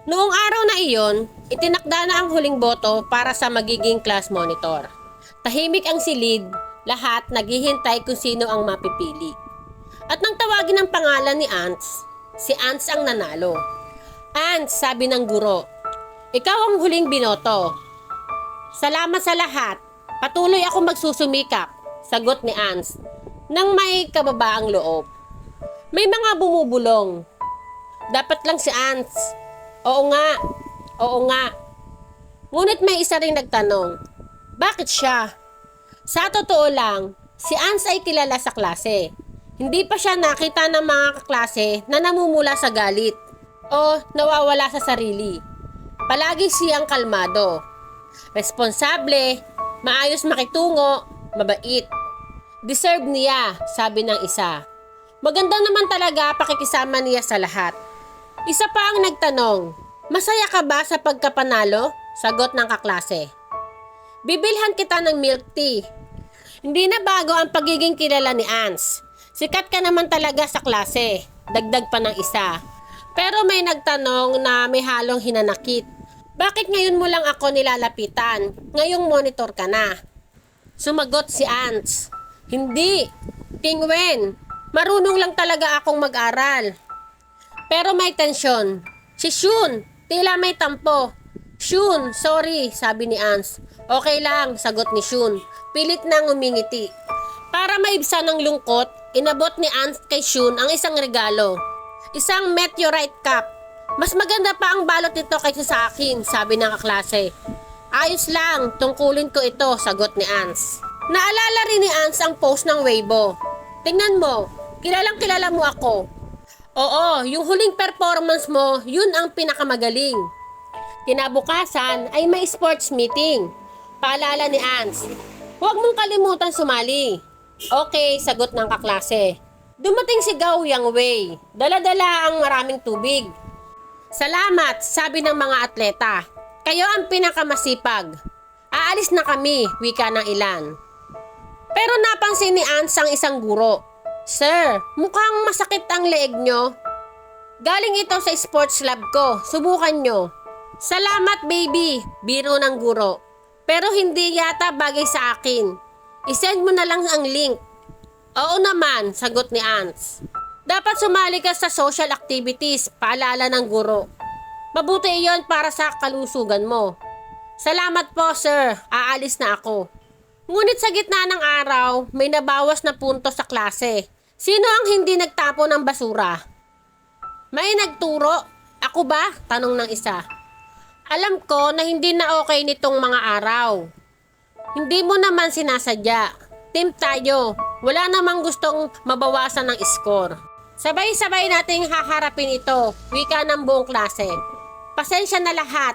Noong araw na iyon, itinakda na ang huling boto para sa magiging class monitor. Tahimik ang silid, lahat naghihintay kung sino ang mapipili. At nang tawagin ang pangalan ni Ants, si Ants ang nanalo. Ants, sabi ng guro, ikaw ang huling binoto. Salamat sa lahat. Patuloy akong magsusumikap, sagot ni Ants, nang may kababaang loob. May mga bumubulong. Dapat lang si Ants. Oo nga, oo nga. Ngunit may isa ring nagtanong, bakit siya? Sa totoo lang, si Ants ay kilala sa klase. Hindi pa siya nakita ng mga kaklase na namumula sa galit o nawawala sa sarili. Palagi siyang kalmado, responsable, maayos makitungo, mabait. Deserve niya, sabi ng isa. Maganda naman talaga pakikisama niya sa lahat. Isa pa ang nagtanong, masaya ka ba sa pagkapanalo? Sagot ng kaklase. Bibilhan kita ng milk tea. Hindi na bago ang pagiging kilala ni Ants. Sikat ka naman talaga sa klase. Dagdag pa ng isa. Pero may nagtanong na may halong hinanakit. Bakit ngayon mo lang ako nilalapitan? Ngayong monitor ka na. Sumagot si Ants. Hindi. Tingwen. Marunong lang talaga akong mag-aral. Pero may tensyon. Si Shun, tila may tampo. Shun, sorry, sabi ni Ants. Okay lang, sagot ni Shun. Pilit nang umingiti. Para maibsan ang lungkot, inabot ni Ants kay Shun ang isang regalo. Isang meteorite cup. Mas maganda pa ang balot nito kaysa sa akin, sabi ng kaklase. Ayos lang, tungkulin ko ito, sagot ni Ants. Naalala rin ni Ants ang post ng Weibo. Tingnan mo, kilalang kilala mo ako. Oo, yung huling performance mo, yun ang pinakamagaling. Kinabukasan ay may sports meeting. Paalala ni Ants, huwag mong kalimutan sumali. Okay, sagot ng kaklase. Dumating si Gao Yang Wei. Dala-dala ang maraming tubig. Salamat, sabi ng mga atleta. Kayo ang pinakamasipag. Aalis na kami, wika ng ilan. Pero napansin ni Ants ang isang guro. Sir, mukhang masakit ang leeg nyo. Galing ito sa sports lab ko. Subukan nyo. Salamat baby, biro ng guro. Pero hindi yata bagay sa akin. I-send mo na lang ang link. Oo naman, sagot ni Ants. Dapat sumali ka sa social activities, paalala ng guro. Mabuti iyon para sa kalusugan mo. Salamat po sir, aalis na ako. Ngunit sa gitna ng araw, may nabawas na punto sa klase. Sino ang hindi nagtapo ng basura? May nagturo? Ako ba? Tanong ng isa. Alam ko na hindi na okay nitong mga araw. Hindi mo naman sinasadya. Team tayo. Wala namang gustong mabawasan ng score. Sabay-sabay nating haharapin ito. Wika ng buong klase. Pasensya na lahat.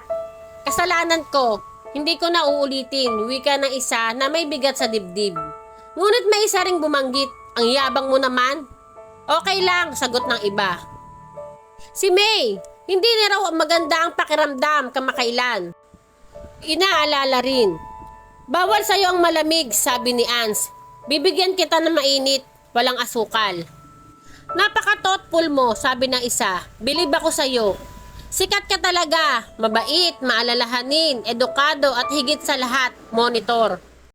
Kasalanan ko. Hindi ko na uulitin, wika ng isa na may bigat sa dibdib. Ngunit may isa ring bumanggit, ang yabang mo naman. Okay lang, sagot ng iba. Si May, hindi na raw maganda ang pakiramdam kamakailan. Inaalala rin. Bawal sa'yo ang malamig, sabi ni Ants. Bibigyan kita ng mainit, walang asukal. Napaka-thoughtful mo, sabi ng isa. Bilib ako sa'yo. Sikat ka talaga, mabait, maalalahanin, edukado at higit sa lahat, monitor.